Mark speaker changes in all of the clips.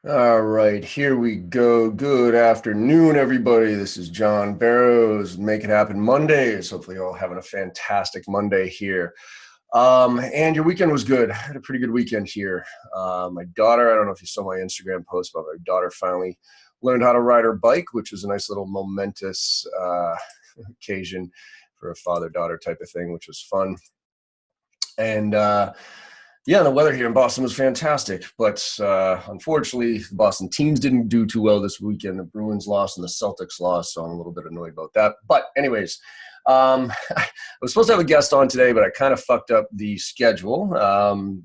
Speaker 1: All right, here we go. Good afternoon, everybody. This is John Barrows. Make It Happen Mondays. Hopefully, you're all having a fantastic Monday here. And your weekend was good. I had a pretty good weekend here. My daughter, I don't know if you saw my Instagram post, but my daughter finally learned how to ride her bike, which was a nice little momentous occasion for a father-daughter type of thing, which was fun. And yeah, the weather here in Boston was fantastic, but unfortunately, the Boston teams didn't do too well this weekend. The Bruins lost and the Celtics lost, so I'm a little bit annoyed about that. But anyways, I was supposed to have a guest on today, but I kind of fucked up the schedule.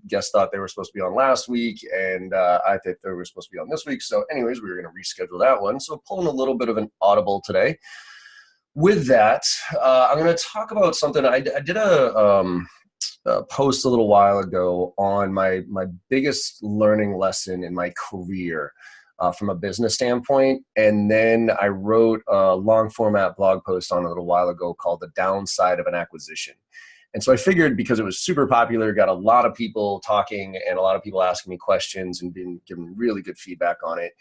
Speaker 1: Guests thought they were supposed to be on last week, and I think they were supposed to be on this week. So anyways, we were going to reschedule that one. So pulling a little bit of an audible today. With that, I'm going to talk about something. I did a post a little while ago on my biggest learning lesson in my career from a business standpoint. And then I wrote a long format blog post on a little while ago called The Downside of an Acquisition. And so I figured because it was super popular, got a lot of people talking and a lot of people asking me questions and being given really good feedback on it.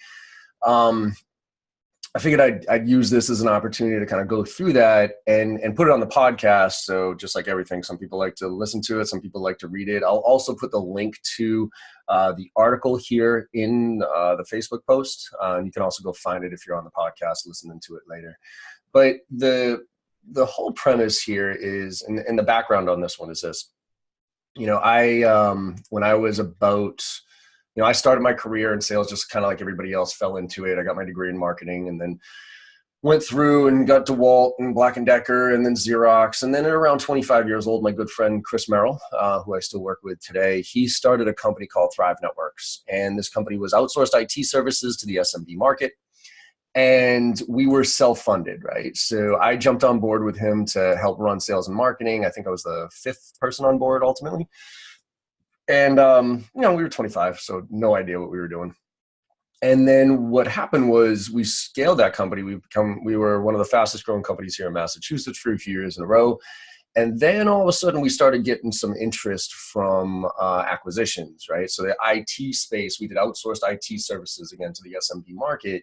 Speaker 1: I figured I'd use this as an opportunity to kind of go through that and put it on the podcast. So just like everything, some people like to listen to it, some people like to read it. I'll also put the link to the article here in the Facebook post. And you can also go find it if you're on the podcast listening to it later. But the whole premise here is, and the background on this one is this. When I was about I started my career in sales just kind of like everybody else, fell into it. I got my degree in marketing and then went through and got DeWalt and Black & Decker and then Xerox. And then at around 25 years old, my good friend Chris Merrill, who I still work with today, he started a company called Thrive Networks. And this company was outsourced IT services to the SMB market. And we were self-funded, right? So I jumped on board with him to help run sales and marketing. I think I was the fifth person on board ultimately. And, we were 25, so no idea what we were doing. And then what happened was we scaled that company. We were one of the fastest growing companies here in Massachusetts for a few years in a row. And then all of a sudden we started getting some interest from acquisitions, right? So the IT space, we did outsourced IT services again to the SMB market.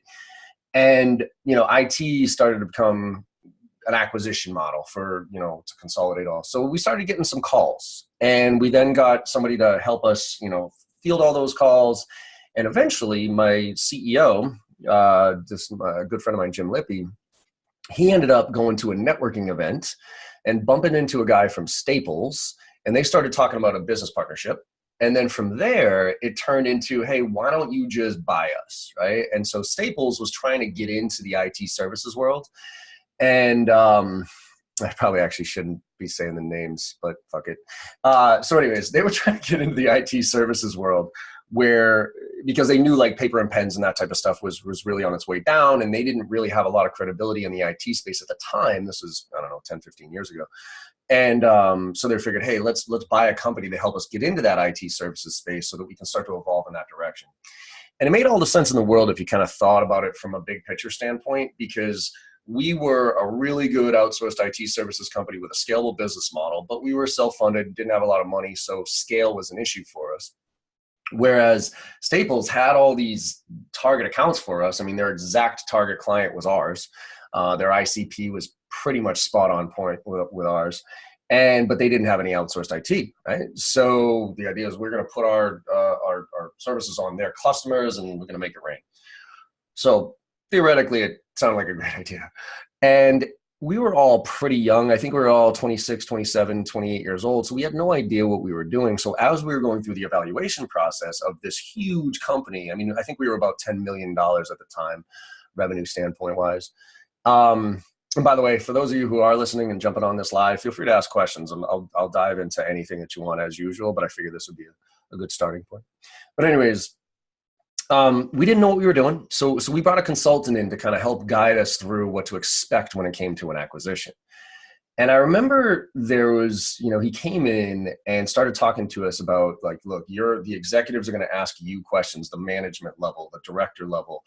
Speaker 1: And, IT started to become an acquisition model for, to consolidate all. So we started getting some calls and we then got somebody to help us, field all those calls. And eventually my CEO, this good friend of mine, Jim Lippy, he ended up going to a networking event and bumping into a guy from Staples. And they started talking about a business partnership. And then from there, it turned into, hey, why don't you just buy us, right? And so Staples was trying to get into the IT services world. And I probably actually shouldn't be saying the names, but fuck it. So anyways, they were trying to get into the IT services world because they knew like paper and pens and that type of stuff was really on its way down. And they didn't really have a lot of credibility in the IT space at the time. This was, 10, 15 years ago. And so they figured, hey, let's buy a company to help us get into that IT services space so that we can start to evolve in that direction. And it made all the sense in the world if you kind of thought about it from a big picture standpoint, because we were a really good outsourced IT services company with a scalable business model, but we were self-funded, didn't have a lot of money, so scale was an issue for us. Whereas Staples had all these target accounts for us. I mean, their exact target client was ours. Their ICP was pretty much spot on point with ours. But they didn't have any outsourced IT, right? So the idea is we're going to put our services on their customers and we're going to make it rain. So theoretically, it sounded like a great idea. And we were all pretty young. I think we were all 26, 27, 28 years old. So we had no idea what we were doing. So as we were going through the evaluation process of this huge company, I mean, I think we were about $10 million at the time, revenue standpoint wise. And by the way, for those of you who are listening and jumping on this live, feel free to ask questions. And I'll dive into anything that you want as usual, but I figured this would be a good starting point. But anyways, we didn't know what we were doing. So we brought a consultant in to kind of help guide us through what to expect when it came to an acquisition. And I remember there was, he came in and started talking to us about like, look, the executives are going to ask you questions, the management level, the director level,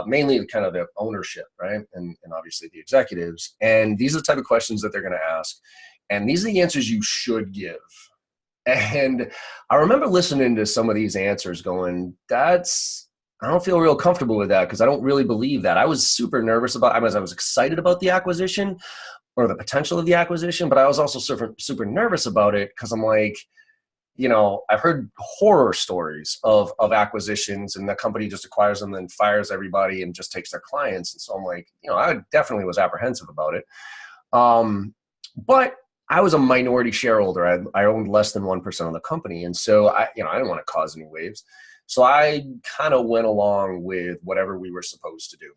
Speaker 1: mainly kind of the ownership, right? And obviously the executives. And these are the type of questions that they're going to ask. And these are the answers you should give. And I remember listening to some of these answers going, I don't feel real comfortable with that because I don't really believe that. I was super nervous about, I was excited about the acquisition or the potential of the acquisition, but I was also super nervous about it because I'm like, I've heard horror stories of acquisitions and the company just acquires them and fires everybody and just takes their clients. And so I'm like, I definitely was apprehensive about it. But I was a minority shareholder. I owned less than 1% of the company. And so I didn't want to cause any waves. So I kind of went along with whatever we were supposed to do.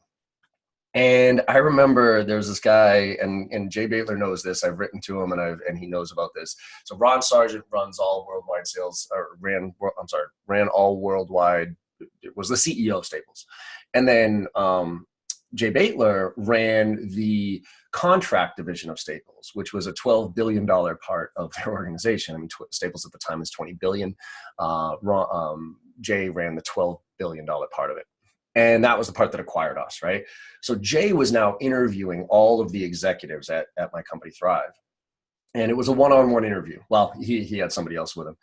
Speaker 1: And I remember there was this guy, and Jay Baitler knows this. I've written to him, and he knows about this. So Ron Sargent runs all worldwide sales, or ran all worldwide. It was the CEO of Staples, and then Jay Baitler ran the contract division of Staples, which was a $12 billion part of their organization. I mean, Staples at the time was $20 billion. Jay ran the $12 billion part of it. And that was the part that acquired us, right? So Jay was now interviewing all of the executives at my company, Thrive. And it was a one-on-one interview. Well, he had somebody else with him.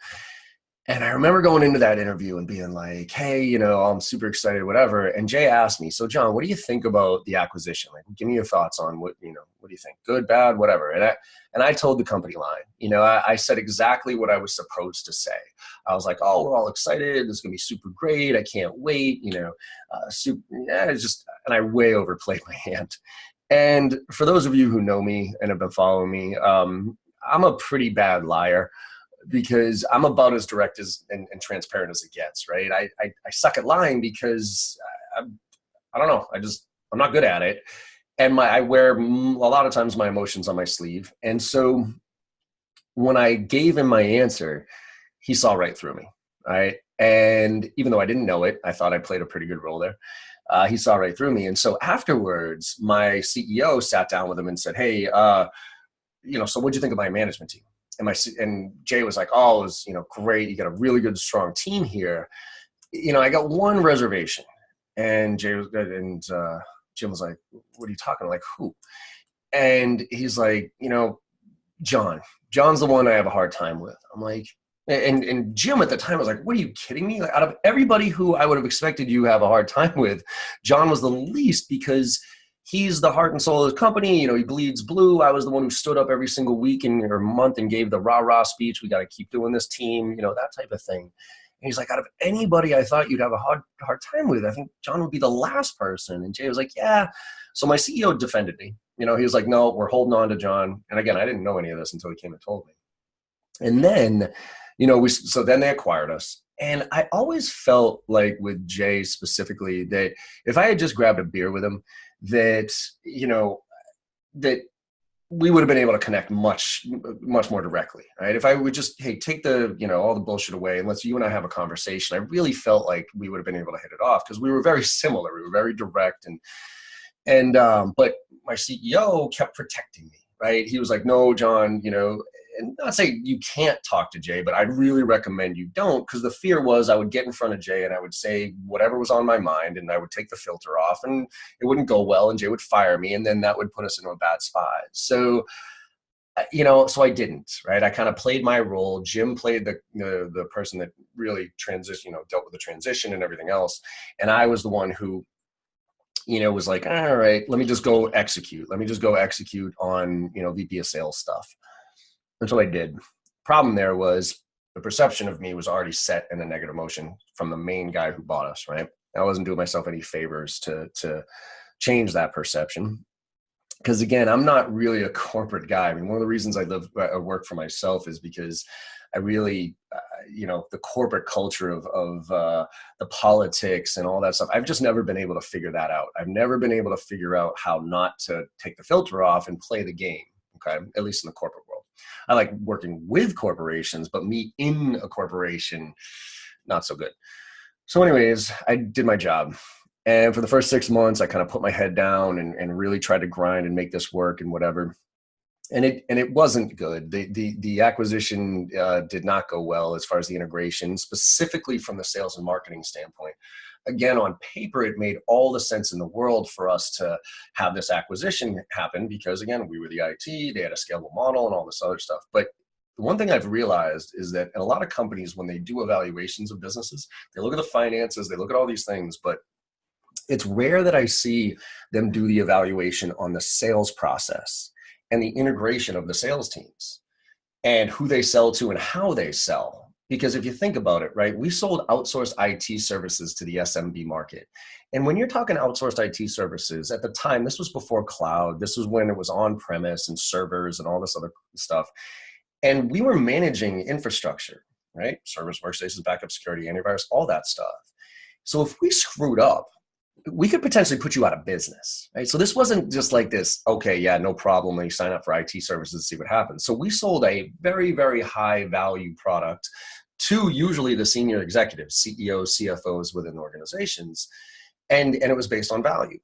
Speaker 1: And I remember going into that interview and being like, hey, I'm super excited, whatever. And Jay asked me, so John, what do you think about the acquisition? Like, give me your thoughts on what do you think? Good, bad, whatever. And I told the company line, I said exactly what I was supposed to say. I was like, oh, we're all excited. This is going to be super great. I can't wait, and I way overplayed my hand. And for those of you who know me and have been following me, I'm a pretty bad liar, because I'm about as direct and transparent as it gets, right? I suck at lying because I don't know. I'm not good at it. And I wear a lot of times my emotions on my sleeve. And so when I gave him my answer, he saw right through me, right? And even though I didn't know it, I thought I played a pretty good role there. He saw right through me. And so afterwards, my CEO sat down with him and said, hey, so what'd you think of my management team? And Jay was like, oh, it was, great. You got a really good, strong team here. I got one reservation. And Jim was like, what are you talking about? Like, who? And he's like, John's the one I have a hard time with. I'm like, and Jim at the time was like, what are you kidding me? Like, out of everybody who I would have expected you to have a hard time with, John was the least, because he's the heart and soul of the company. He bleeds blue. I was the one who stood up every single week or month and gave the rah-rah speech. We got to keep doing this team, that type of thing. And he's like, out of anybody I thought you'd have a hard time with, I think John would be the last person. And Jay was like, yeah. So my CEO defended me. He was like, no, we're holding on to John. And again, I didn't know any of this until he came and told me. And then, so then they acquired us. And I always felt like with Jay specifically that if I had just grabbed a beer with him, that we would have been able to connect much more directly, right? If I would just, hey, take the all the bullshit away and let's you and I have a conversation, I really felt like we would have been able to hit it off because we were very similar. We were very direct, and but my CEO kept protecting me, right? He was like, no, John, and not say you can't talk to Jay, but I'd really recommend you don't, because the fear was I would get in front of Jay and I would say whatever was on my mind and I would take the filter off and it wouldn't go well and Jay would fire me and then that would put us into a bad spot. So, so I didn't, right? I kind of played my role. Jim played the person that really dealt with the transition and everything else. And I was the one who, was like, all right, let me just go execute. Let me just go execute on, VP of sales stuff. And so I did. Problem there was the perception of me was already set in a negative motion from the main guy who bought us, right? I wasn't doing myself any favors to change that perception. Because again, I'm not really a corporate guy. I mean, one of the reasons I work for myself is because I really, the corporate culture of the politics and all that stuff, I've just never been able to figure that out. I've never been able to figure out how not to take the filter off and play the game, okay? At least in the corporate world. I like working with corporations, but me in a corporation, not so good. So anyways, I did my job. And for the first 6 months, I kind of put my head down and really tried to grind and make this work and whatever. And it wasn't good. The acquisition did not go well as far as the integration, specifically from the sales and marketing standpoint. Again, on paper, it made all the sense in the world for us to have this acquisition happen because, again, we were the IT, they had a scalable model and all this other stuff. But the one thing I've realized is that in a lot of companies, when they do evaluations of businesses, they look at the finances, they look at all these things, but it's rare that I see them do the evaluation on the sales process and the integration of the sales teams and who they sell to and how they sell. Because if you think about it, right, we sold outsourced IT services to the SMB market. And when you're talking outsourced IT services, at the time, this was before cloud. This was when it was on premise and servers and all this other stuff. And we were managing infrastructure, right? Servers, workstations, backup security, antivirus, all that stuff. So if we screwed up, we could potentially put you out of business, right? So this wasn't just like this, okay, yeah, no problem, and you sign up for IT services and see what happens. So we sold a very, very high value product to usually the senior executives, CEOs, CFOs within organizations, and it was based on value.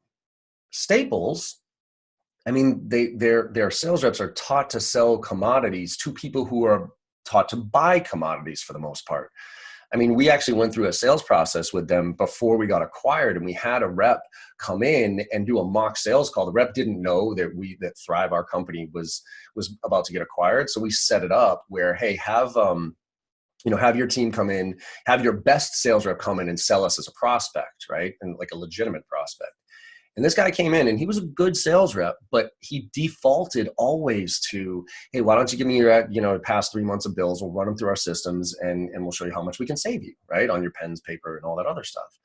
Speaker 1: Staples, I mean, their sales reps are taught to sell commodities to people who are taught to buy commodities for the most part. I mean, we actually went through a sales process with them before we got acquired, and we had a rep come in and do a mock sales call. The rep didn't know that Thrive, our company, was about to get acquired. So we set it up where, hey, have your team come in, have your best sales rep come in and sell us as a prospect, right? And like a legitimate prospect. And this guy came in and he was a good sales rep, but he defaulted always to, hey, why don't you give me your past 3 months of bills? We'll run them through our systems and we'll show you how much we can save you, right? On your pens, paper, and all that other stuff.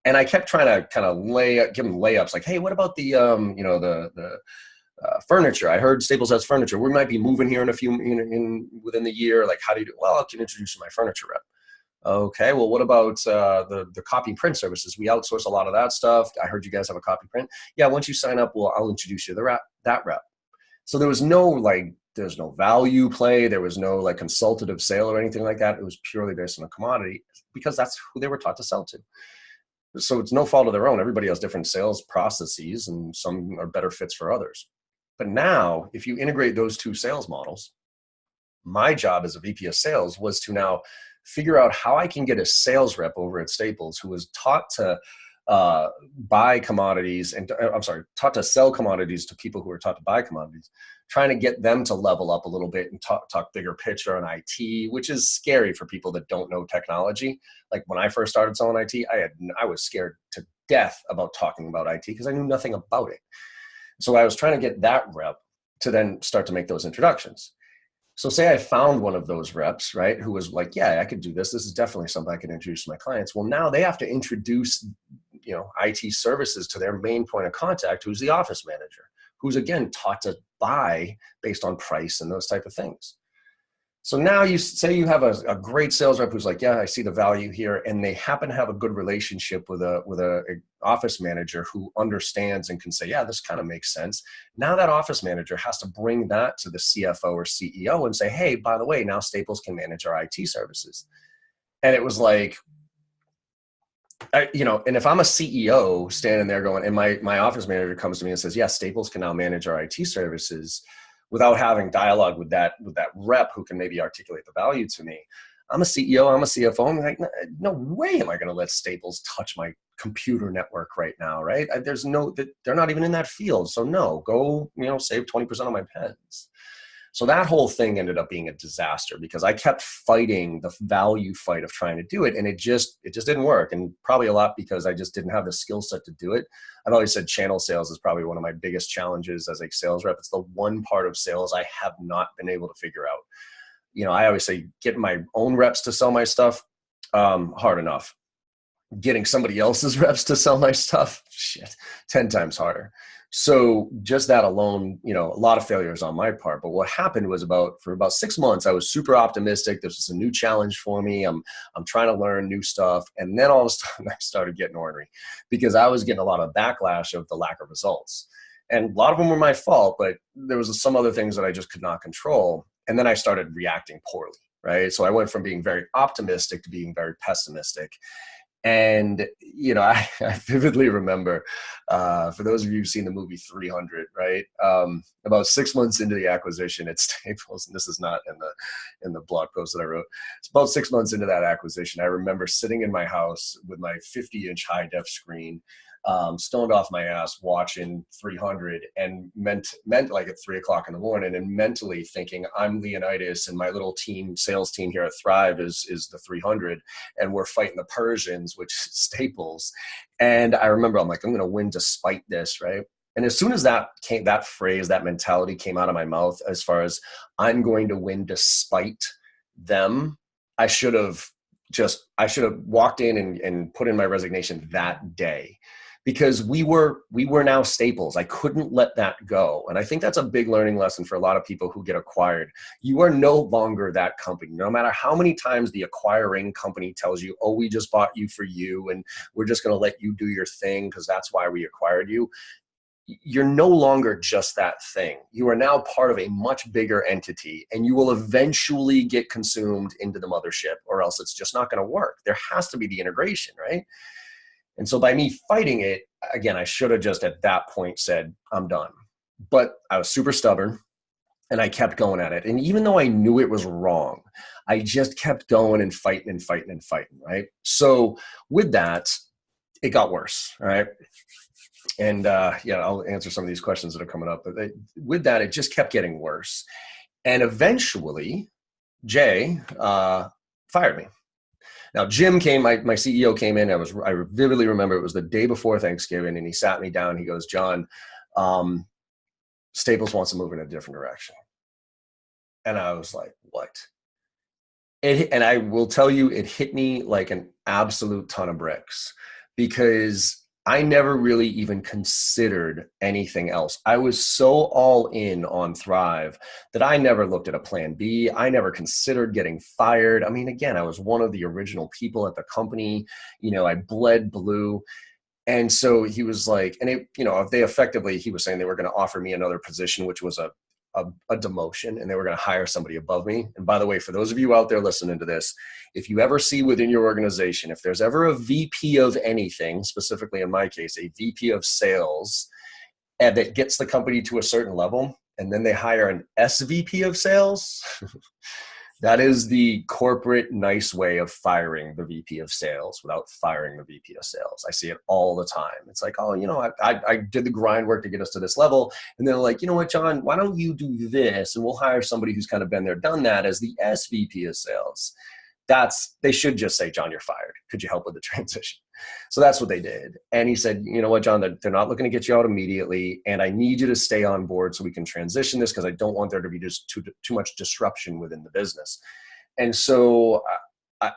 Speaker 1: And I kept trying to kind of give him layups like, hey, what about the furniture? I heard Staples has furniture. We might be moving here within the year. Like, how do you do? Well, I can introduce you to my furniture rep. Okay, well, what about the copy print services? We outsource a lot of that stuff. I heard you guys have a copy print. Yeah, once you sign up, I'll introduce you to that rep. So there's no value play. There was no like consultative sale or anything like that. It was purely based on a commodity because that's who they were taught to sell to. So it's no fault of their own. Everybody has different sales processes and some are better fits for others. But now, if you integrate those two sales models, my job as a VP of sales was to now figure out how I can get a sales rep over at Staples who was taught to buy commodities taught to sell commodities to people who are taught to buy commodities, trying to get them to level up a little bit and talk bigger picture on IT, which is scary for people that don't know technology. Like when I first started selling IT, I was scared to death about talking about IT because I knew nothing about it. So I was trying to get that rep to then start to make those introductions. So say I found one of those reps, right, who was like, yeah, I could do this. This is definitely something I can introduce to my clients. Well, now they have to introduce, IT services to their main point of contact, who's the office manager, who's, again, taught to buy based on price and those type of things. So now you say you have a great sales rep who's like, yeah, I see the value here. And they happen to have a good relationship with a office manager who understands and can say, yeah, this kind of makes sense. Now that office manager has to bring that to the CFO or CEO and say, hey, by the way, now Staples can manage our IT services. And it was like, and if I'm a CEO standing there going, and my office manager comes to me and says, yeah, Staples can now manage our IT services, without having dialogue with that rep who can maybe articulate the value to me. I'm a CEO, I'm a CFO. I'm like, no way am I going to let Staples touch my computer network right now, right? They're not even in that field. So no, go, save 20% of my pens. So that whole thing ended up being a disaster because I kept fighting the value fight of trying to do it. And it just didn't work. And probably a lot because I just didn't have the skill set to do it. I've always said channel sales is probably one of my biggest challenges as a sales rep. It's the one part of sales I have not been able to figure out. I always say getting my own reps to sell my stuff, hard enough. Getting somebody else's reps to sell my stuff, 10 times harder. So just that alone, a lot of failures on my part. But what happened was for about 6 months, I was super optimistic. This was a new challenge for me. I'm trying to learn new stuff. And then all of a sudden I started getting ornery because I was getting a lot of backlash of the lack of results. And a lot of them were my fault, but there was some other things that I just could not control. And then I started reacting poorly, right? So I went from being very optimistic to being very pessimistic. And, I vividly remember, for those of you who've seen the movie 300, right? About 6 months into the acquisition at Staples, and this is not in the blog post that I wrote. It's about 6 months into that acquisition. I remember sitting in my house with my 50-inch high-def screen, stoned off my ass watching 300 and meant like at 3 o'clock in the morning and mentally thinking I'm Leonidas and my little sales team here at Thrive is the 300 and we're fighting the Persians, which Staples. And I remember I'm like, I'm going to win despite this. Right. And as soon as that phrase, that mentality came out of my mouth, as far as I'm going to win despite them, I should have walked in and put in my resignation that day, because we were now Staples. I couldn't let that go. And I think that's a big learning lesson for a lot of people who get acquired. You are no longer that company. No matter how many times the acquiring company tells you, oh, we just bought you for you and we're just going to let you do your thing because that's why we acquired you. You're no longer just that thing. You are now part of a much bigger entity, and you will eventually get consumed into the mothership, or else it's just not going to work. There has to be the integration, right? And so by me fighting it, again, I should have just at that point said, I'm done. But I was super stubborn and I kept going at it. And even though I knew it was wrong, I just kept going and fighting, right? So with that, it got worse, all right? And I'll answer some of these questions that are coming up. But with that, it just kept getting worse. And eventually, Jay fired me. Now, Jim came, my CEO came in. I vividly remember it was the day before Thanksgiving, and he sat me down. He goes, John, Staples wants to move in a different direction. And I was like, what? And I will tell you, it hit me like an absolute ton of bricks, because I never really even considered anything else. I was so all in on Thrive that I never looked at a plan B. I never considered getting fired. I mean, again, I was one of the original people at the company. I bled blue. And so he was like, and he was saying they were going to offer me another position, which was a demotion, and they were going to hire somebody above me. And by the way, for those of you out there listening to this, if you ever see within your organization, if there's ever a VP of anything, specifically in my case, a VP of sales, and that gets the company to a certain level, and then they hire an SVP of sales, that is the corporate nice way of firing the VP of sales without firing the VP of sales. I see it all the time. It's like, oh, I did the grind work to get us to this level. And they're like, you know what, John, why don't you do this? And we'll hire somebody who's kind of been there, done that as the SVP of sales. They should just say, John, you're fired. Could you help with the transition? So that's what they did. And he said, you know what, John, they're not looking to get you out immediately. And I need you to stay on board so we can transition this, because I don't want there to be just too much disruption within the business. And so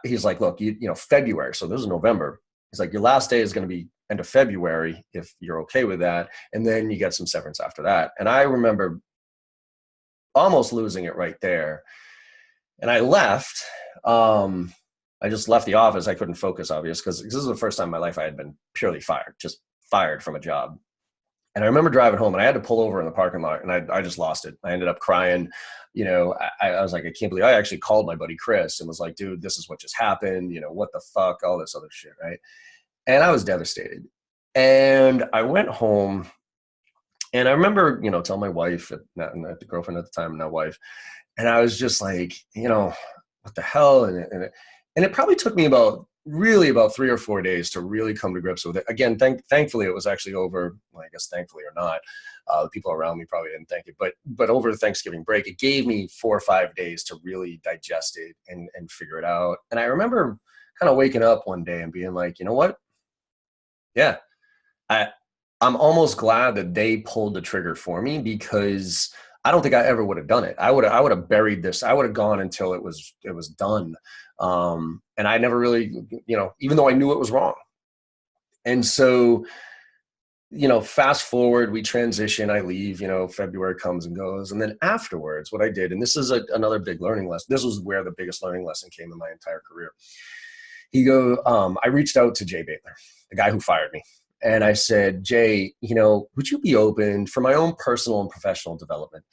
Speaker 1: he's like, look, February. So this is November. He's like, your last day is going to be end of February, if you're okay with that. And then you get some severance after that. And I remember almost losing it right there. And I left. I just left the office. I couldn't focus, obviously, because this is the first time in my life I had been purely fired, just fired from a job. And I remember driving home, and I had to pull over in the parking lot, and I just lost it. I ended up crying. I was like, I can't believe I actually called my buddy Chris and was like, dude, this is what just happened. What the fuck, all this other shit, right? And I was devastated. And I went home, and I remember, telling my wife, the girlfriend at the time, now wife, and I was just like, what the hell? And it probably took me about 3 or 4 days to really come to grips with it. Again, thankfully, it was actually over. Well, I guess thankfully or not, the people around me probably didn't thank it. But over the Thanksgiving break, it gave me 4 or 5 days to really digest it and figure it out. And I remember kind of waking up one day and being like, you know what? Yeah, I'm almost glad that they pulled the trigger for me, because I don't think I ever would have done it. I would have buried this. I would have gone until it was done. And I never really, even though I knew it was wrong. And so, fast forward, we transition, I leave, February comes and goes. And then afterwards, what I did, and this is another big learning lesson. This was where the biggest learning lesson came in my entire career. I reached out to Jay Baitler, the guy who fired me. And I said, Jay, would you be open for my own personal and professional development?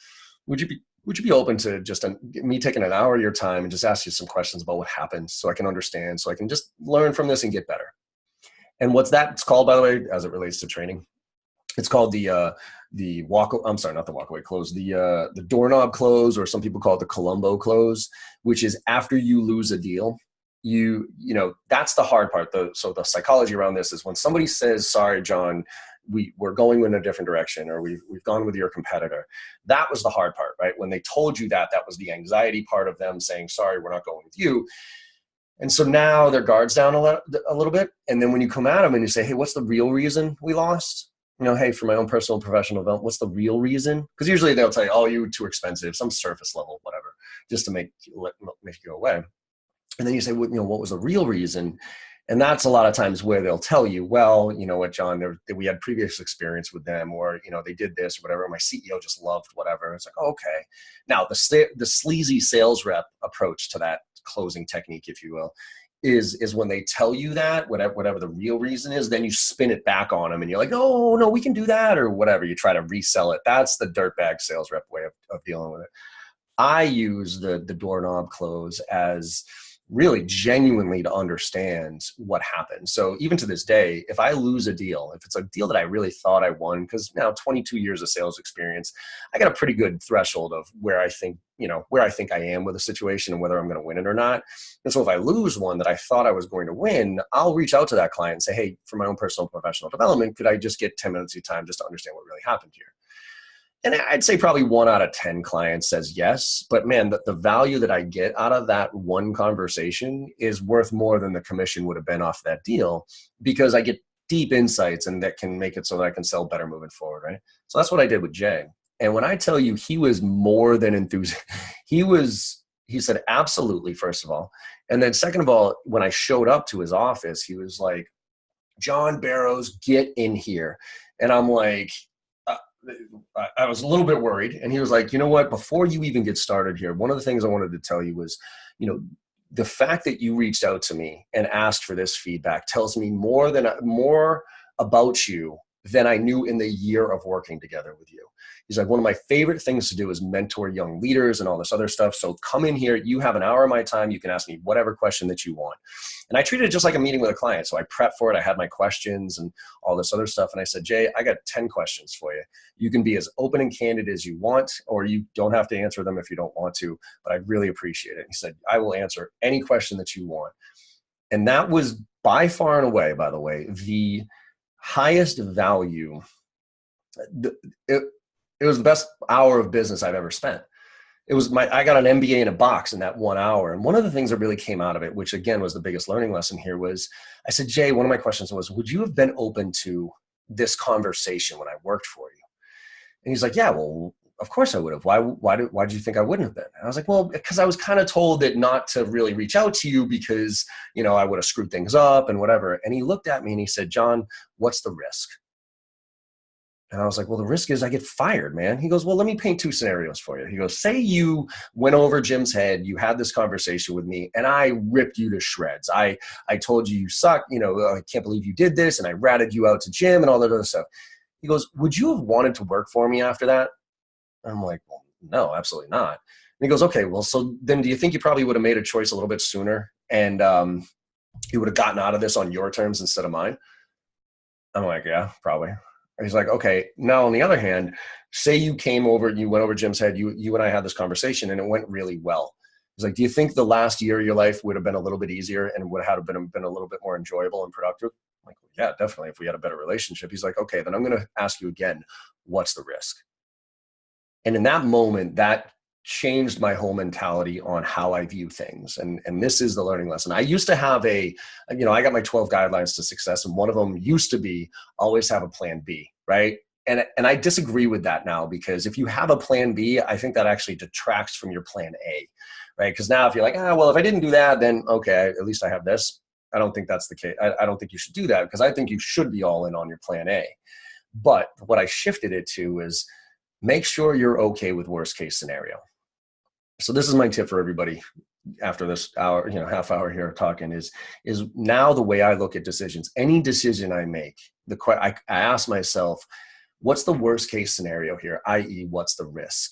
Speaker 1: Would you be open to just me taking an hour of your time and just ask you some questions about what happened, so I can understand, so I can just learn from this and get better? And what's that? It's called, by the way, as it relates to training, it's called the walkaway close, the doorknob close, or some people call it the Columbo close, which is after you lose a deal, that's the hard part though. So the psychology around this is when somebody says, sorry, John, we're going in a different direction, or we've gone with your competitor. That was the hard part, right? When they told you that was the anxiety part of them saying, sorry, we're not going with you. And so now their guard's down a little bit. And then when you come at them and you say, hey, what's the real reason we lost? Hey, for my own personal professional development, what's the real reason? Because usually they'll tell you, oh, you were too expensive, some surface level, whatever, just to make you go away. And then you say, well, what was the real reason? And that's a lot of times where they'll tell you, well, you know what, John, we had previous experience with them, or, they did this or whatever. My CEO just loved whatever. It's like, oh, okay. Now the sleazy sales rep approach to that closing technique, if you will, is when they tell you that, whatever the real reason is, then you spin it back on them and you're like, oh, no, we can do that or whatever. You try to resell it. That's the dirtbag sales rep way of dealing with it. I use the doorknob close as really genuinely to understand what happened. So even to this day, if I lose a deal, if it's a deal that I really thought I won, because now 22 years of sales experience, I got a pretty good threshold of where I think I am with a situation and whether I'm going to win it or not. And so if I lose one that I thought I was going to win, I'll reach out to that client and say, hey, for my own personal professional development, could I just get 10 minutes of your time just to understand what really happened here? And I'd say probably 1 out of 10 clients says yes, but man, the value that I get out of that one conversation is worth more than the commission would have been off that deal, because I get deep insights and that can make it so that I can sell better moving forward, right? So that's what I did with Jay. And when I tell you he was more than enthusiastic, he said, absolutely, first of all. And then second of all, when I showed up to his office, he was like, John Barrows, get in here. And I'm like, I was a little bit worried, and he was like, you know what, before you even get started here, one of the things I wanted to tell you was, the fact that you reached out to me and asked for this feedback tells me more about you than I knew in the year of working together with you. He's like, one of my favorite things to do is mentor young leaders and all this other stuff. So come in here. You have an hour of my time. You can ask me whatever question that you want. And I treated it just like a meeting with a client. So I prepped for it. I had my questions and all this other stuff. And I said, Jay, I got 10 questions for you. You can be as open and candid as you want, or you don't have to answer them if you don't want to, but I really appreciate it. He said, I will answer any question that you want. And that was by far and away, by the way, the highest value. It was the best hour of business I've ever spent. I got an MBA in a box in that 1 hour. And one of the things that really came out of it, which again was the biggest learning lesson here, was I said, Jay, one of my questions was, would you have been open to this conversation when I worked for you? And he's like, yeah, well, of course I would have. Why did you think I wouldn't have been? And I was like, well, because I was kind of told that not to really reach out to you because, I would have screwed things up and whatever. And he looked at me and he said, John, what's the risk? And I was like, well, the risk is I get fired, man. He goes, well, let me paint 2 scenarios for you. He goes, say you went over Jim's head, you had this conversation with me, and I ripped you to shreds. I told you suck, I can't believe you did this, and I ratted you out to Jim and all that other stuff. He goes, would you have wanted to work for me after that? And I'm like, well, no, absolutely not. And he goes, okay, well, so then do you think you probably would have made a choice a little bit sooner and you would have gotten out of this on your terms instead of mine? I'm like, yeah, probably. He's like, okay, now on the other hand, say you went over Jim's head, you and I had this conversation and it went really well. He's like, do you think the last year of your life would have been a little bit easier and would have been a little bit more enjoyable and productive? I'm like, yeah, definitely, if we had a better relationship. He's like, okay, then I'm going to ask you again, what's the risk? And in that moment, that changed my whole mentality on how I view things. And this is the learning lesson. I used to have I got my 12 guidelines to success. And one of them used to be always have a plan B, right? And I disagree with that now, because if you have a plan B, I think that actually detracts from your plan A, right? Because now if you're like, well, if I didn't do that, then okay, at least I have this. I don't think that's the case. I don't think you should do that, because I think you should be all in on your plan A. But what I shifted it to is make sure you're okay with worst case scenario. So this is my tip for everybody after this hour, half hour here talking is now the way I look at decisions. Any decision I make, I ask myself, what's the worst case scenario here? i.e., what's the risk?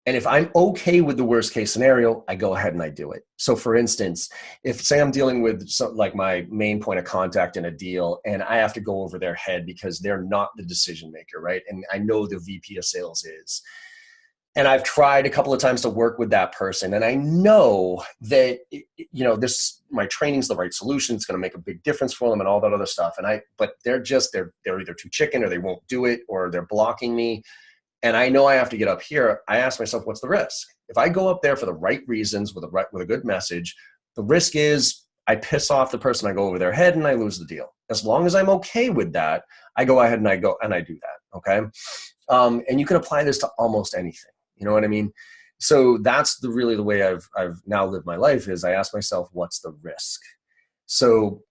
Speaker 1: And if I'm okay with the worst case scenario, I go ahead and I do it. So for instance, if say I'm dealing with like my main point of contact in a deal and I have to go over their head because they're not the decision maker, right? And I know the VP of sales is. And I've tried a couple of times to work with that person. And I know that, my training's the right solution. It's going to make a big difference for them and all that other stuff. But they're either too chicken, or they won't do it, or they're blocking me. And I know I have to get up here. I ask myself, what's the risk? If I go up there for the right reasons with a good message, the risk is I piss off the person, I go over their head, and I lose the deal. As long as I'm okay with that, I go ahead and I do that. Okay. And you can apply this to almost anything. You know what I mean? So that's really the way I've now lived my life, is I ask myself, what's the risk? So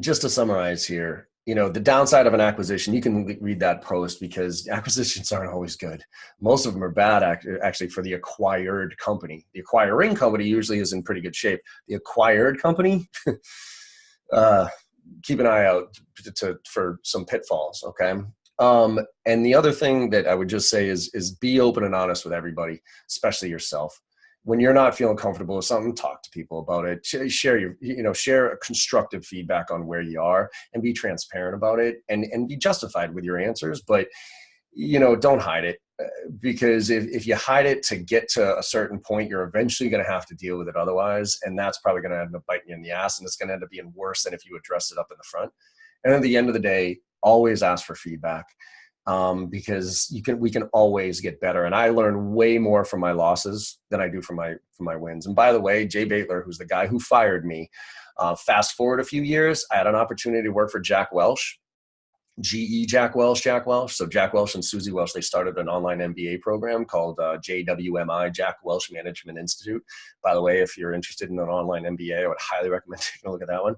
Speaker 1: just to summarize here, the downside of an acquisition, you can read that post, because acquisitions aren't always good. Most of them are bad, actually, for the acquired company. The acquiring company usually is in pretty good shape. The acquired company, keep an eye out for some pitfalls, okay? And the other thing that I would just say is be open and honest with everybody, especially yourself. When you're not feeling comfortable with something, talk to people about it. Share a constructive feedback on where you are, and be transparent about it, and be justified with your answers. But, don't hide it, because if you hide it to get to a certain point, you're eventually going to have to deal with it otherwise. And that's probably going to end up biting you in the ass, and it's going to end up being worse than if you addressed it up in the front. And at the end of the day, always ask for feedback, because we can always get better. And I learn way more from my losses than I do from my wins. And by the way, Jay Baitler, who's the guy who fired me, fast forward a few years, I had an opportunity to work for Jack Welch, Jack Welch. So Jack Welch and Susie Welch, they started an online MBA program called JWMI, Jack Welch Management Institute. By the way, if you're interested in an online MBA, I would highly recommend taking a look at that one.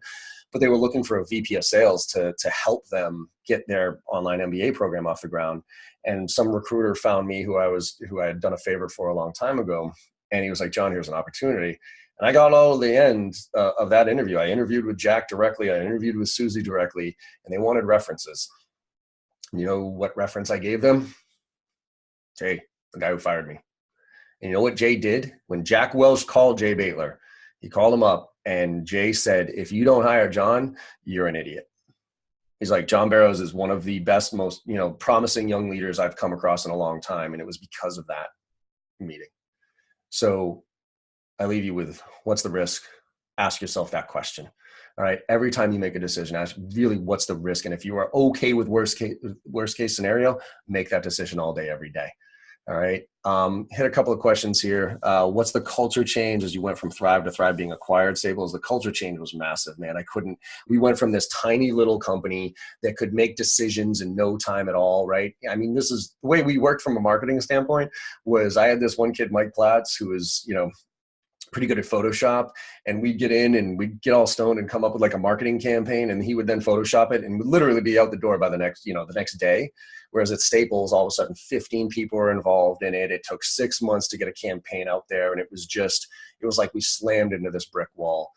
Speaker 1: But they were looking for a VP of sales to help them get their online MBA program off the ground. And some recruiter found me who I had done a favor for a long time ago. And he was like, John, here's an opportunity. And I got all the end of that interview. I interviewed with Jack directly. I interviewed with Susie directly, and they wanted references. You know what reference I gave them? Jay, the guy who fired me. And you know what Jay did? When Jack Welch called Jay Baitler, he called him up, and Jay said, if you don't hire John, you're an idiot. He's like, John Barrows is one of the best, most, promising young leaders I've come across in a long time. And it was because of that meeting. So I leave you with, what's the risk? Ask yourself that question. All right. Every time you make a decision, ask really, what's the risk? And if you are okay with worst case scenario, make that decision all day, every day. All right. Hit a couple of questions here. What's the culture change as you went from Thrive to Thrive being acquired? Staples, the culture change was massive, man. We went from this tiny little company that could make decisions in no time at all, right? I mean, this is the way we worked from a marketing standpoint. Was I had this one kid, Mike Platts, who was, pretty good at Photoshop, and we'd get in and we'd get all stoned and come up with like a marketing campaign, and he would then Photoshop it and would literally be out the door by the next day. Whereas at Staples, all of a sudden 15 people were involved in it. It took 6 months to get a campaign out there. And it was like we slammed into this brick wall.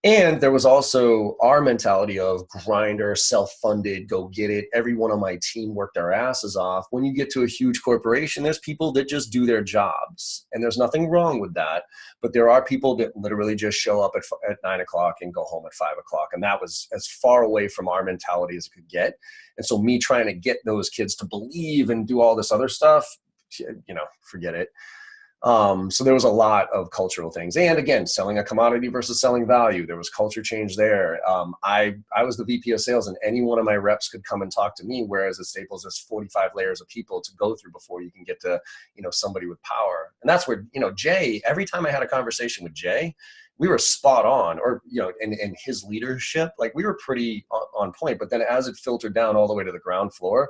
Speaker 1: And there was also our mentality of grinder, self-funded, go get it. Everyone on my team worked their asses off. When you get to a huge corporation, there's people that just do their jobs. And there's nothing wrong with that. But there are people that literally just show up at 9 o'clock and go home at 5 o'clock. And that was as far away from our mentality as it could get. And so me trying to get those kids to believe and do all this other stuff, forget it. So there was a lot of cultural things. And again, selling a commodity versus selling value. There was culture change there. I was the VP of sales, and any one of my reps could come and talk to me. Whereas at Staples, there's 45 layers of people to go through before you can get to, somebody with power. And that's where, Jay, every time I had a conversation with Jay, we were spot on, or, in his leadership, like we were pretty on point. But then as it filtered down all the way to the ground floor,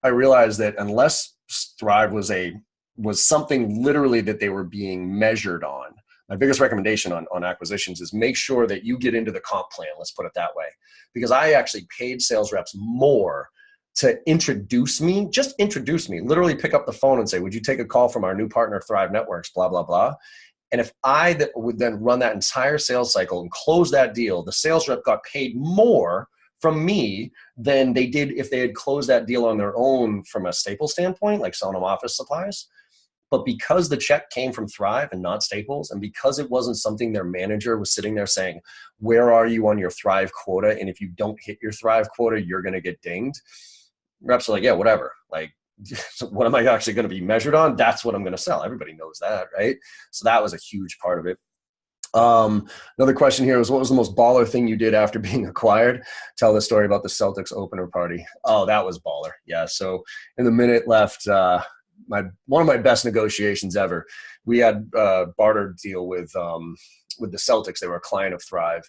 Speaker 1: I realized that unless Thrive was something literally that they were being measured on. My biggest recommendation on acquisitions is make sure that you get into the comp plan. Let's put it that way. Because I actually paid sales reps more to just introduce me, literally pick up the phone and say, would you take a call from our new partner, Thrive Networks, blah, blah, blah. And if I would then run that entire sales cycle and close that deal, the sales rep got paid more from me than they did if they had closed that deal on their own from a Staples standpoint, like selling them office supplies. But because the check came from Thrive and not Staples, and because it wasn't something their manager was sitting there saying, where are you on your Thrive quota? And if you don't hit your Thrive quota, you're going to get dinged. Reps are like, yeah, whatever. Like, So what am I actually going to be measured on? That's what I'm going to sell. Everybody knows that, right? So that was a huge part of it. Another question here is, what was the most baller thing you did after being acquired? Tell the story about the Celtics opener party. Oh, that was baller. Yeah. So in the minute left, one of my best negotiations ever. We had a barter deal with the Celtics. They were a client of Thrive.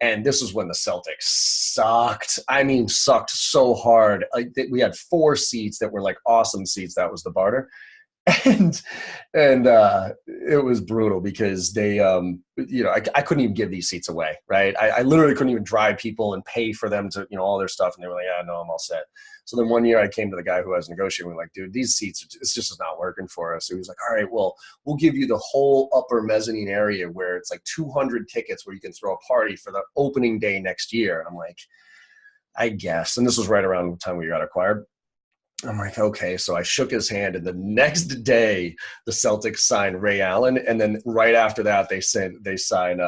Speaker 1: And this was when the Celtics sucked. I mean, sucked so hard. We had 4 seats that were like awesome seats. That was the barter. and it was brutal because they I couldn't even give these seats away, right? I literally couldn't even drive people and pay for them to, all their stuff, and they were like, yeah, no, I'm all set. So then one year I came to the guy who I was negotiating with, like, dude, these seats, it's just not working for us. So he was like, all right, well, we'll give you the whole upper mezzanine area where it's like 200 tickets where you can throw a party for the opening day next year. And I'm like, I guess. And this was right around the time we got acquired. I'm like, okay. So I shook his hand, and the next day the Celtics signed Ray Allen, and then right after that they signed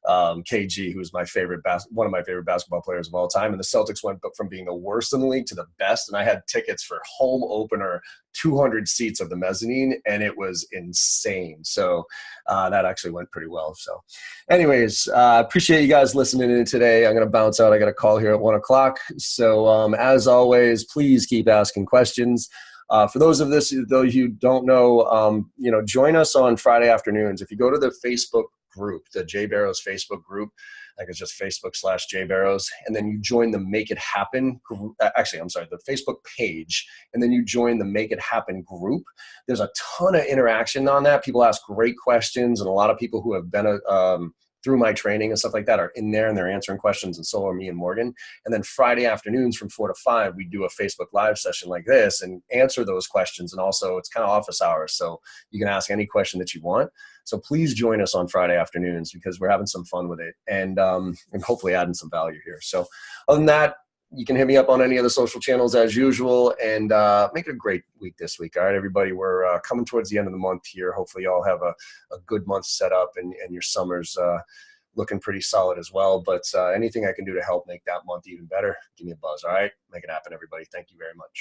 Speaker 1: KG, who's one of my favorite basketball players of all time. And the Celtics went from being the worst in the league to the best. And I had tickets for home opener, 200 seats of the mezzanine, and it was insane. So that actually went pretty well. So anyways, appreciate you guys listening in today. I'm going to bounce out. I got a call here at 1:00. So as always, please keep asking questions. For those of you don't know, join us on Friday afternoons. If you go to the Facebook group, the Jay Barrows Facebook group, I think it's just Facebook/Jay Barrows, and then you join the Make It Happen group. Actually, I'm sorry, the Facebook page, and then you join the Make It Happen group. There's a ton of interaction on that. People ask great questions, and a lot of people who have been through my training and stuff like that are in there, and they're answering questions, and so are me and Morgan. And then Friday afternoons from 4 to 5, we do a Facebook Live session like this and answer those questions. And also it's kind of office hours, so you can ask any question that you want. So please join us on Friday afternoons because we're having some fun with it, and hopefully adding some value here. So other than that, you can hit me up on any of the social channels as usual, and make it a great week this week. All right, everybody, we're coming towards the end of the month here. Hopefully you all have a good month set up, and your summer's looking pretty solid as well. But anything I can do to help make that month even better, give me a buzz. All right, make it happen, everybody. Thank you very much.